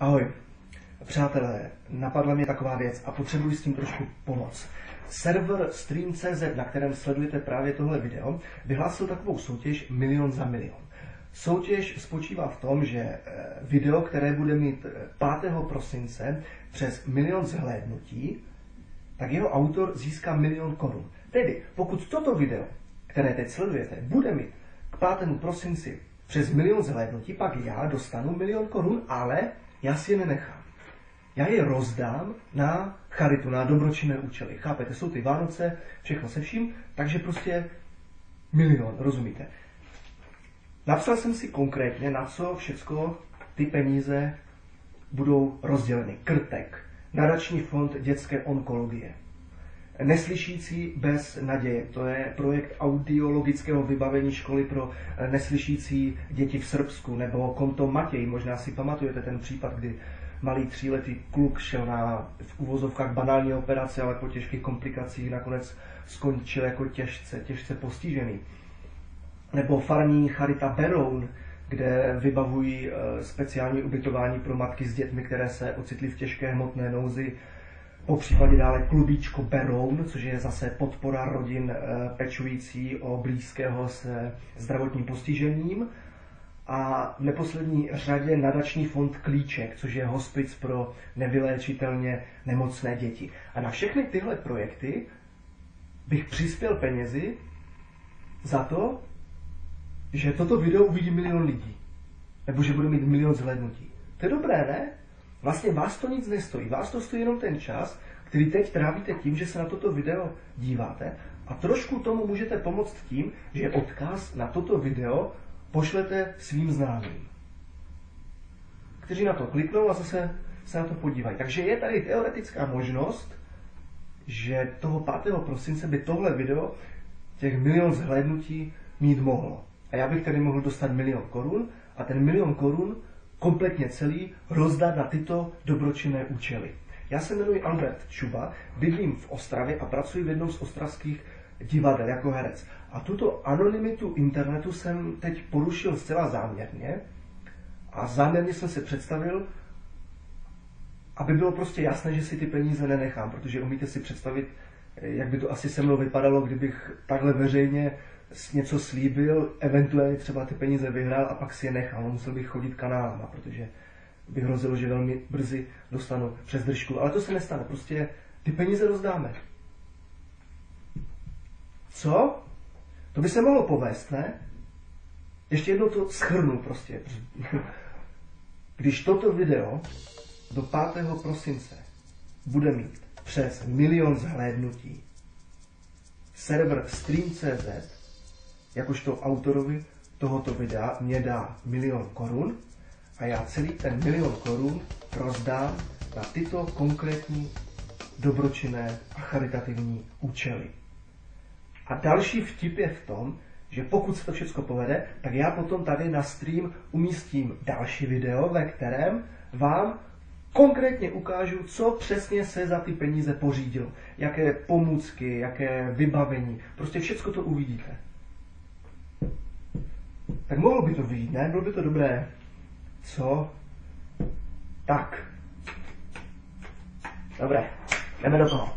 Ahoj, přátelé, napadla mě taková věc a potřebuji s tím trošku pomoc. Server Stream.cz, na kterém sledujete právě tohle video, vyhlásil takovou soutěž Milion za milion. Soutěž spočívá v tom, že video, které bude mít 5. prosince přes 1 000 000 zhlédnutí, tak jeho autor získá 1 000 000 korun. Tedy, pokud toto video, které teď sledujete, bude mít k 5. prosinci přes 1 000 000 zhlédnutí, pak já dostanu 1 000 000 korun, ale já si je nenechám. Já je rozdám na charitu, na dobročinné účely. Chápete, jsou ty Vánoce, všechno se vším, takže prostě 1 000 000, rozumíte? Napsal jsem si konkrétně, na co všecko ty peníze budou rozděleny. Krtek, nadační fond dětské onkologie, Neslyšící bez naděje, to je projekt audiologického vybavení školy pro neslyšící děti v Srbsku, nebo konto Matěj, možná si pamatujete ten případ, kdy malý 3letý kluk šel na v uvozovkách banální operace, ale po těžkých komplikacích nakonec skončil jako těžce postižený. Nebo farní charita Beroun, kde vybavují speciální ubytování pro matky s dětmi, které se ocitly v těžké hmotné nouzi. Po případě dále klubíčko Beroun, což je zase podpora rodin pečující o blízkého se zdravotním postižením. A v neposlední řadě nadační fond Klíček, což je hospic pro nevyléčitelně nemocné děti. A na všechny tyhle projekty bych přispěl penězi za to, že toto video uvidí 1 000 000 lidí. Nebo že bude mít 1 000 000 zhlédnutí. To je dobré, ne? Vlastně vás to nic nestojí. Vás to stojí jenom ten čas, který teď trávíte tím, že se na toto video díváte. A trošku tomu můžete pomoct tím, že odkaz na toto video pošlete svým známým, kteří na to kliknou a zase se na to podívají. Takže je tady teoretická možnost, že toho 5. prosince by tohle video těch 1 000 000 zhlédnutí mít mohlo. A já bych tedy mohl dostat 1 000 000 korun a ten 1 000 000 korun kompletně celý rozdat na tyto dobročinné účely. Já se jmenuji Albert Čuba, bydlím v Ostravě a pracuji v jednom z ostravských divadel jako herec. A tuto anonymitu internetu jsem teď porušil zcela záměrně a záměrně jsem se představil, aby bylo prostě jasné, že si ty peníze nenechám, protože umíte si představit, jak by to asi se mnou vypadalo, kdybych takhle veřejně něco slíbil, eventuálně třeba ty peníze vyhrál a pak si je nechal. Musel bych chodit kanálama, protože by hrozilo, že velmi brzy dostanu přes držku. Ale to se nestane, prostě ty peníze rozdáme. Co? To by se mohlo povést, ne? Ještě jednou to shrnu prostě. Když toto video do 5. prosince bude mít přes 1 000 000 zhlédnutí, server Stream.cz jakožto autorovi tohoto videa mě dá 1 000 000 korun a já celý ten 1 000 000 korun rozdám na tyto konkrétní dobročinné a charitativní účely. A další vtip je v tom, že pokud se to všechno povede, tak já potom tady na stream umístím další video, ve kterém vám konkrétně ukážu, co přesně se za ty peníze pořídilo. Jaké pomůcky, jaké vybavení, prostě všechno to uvidíte. Tak mohlo by to vyjít, ne? Bylo by to dobré. Co? Tak. Dobré, jdeme do toho.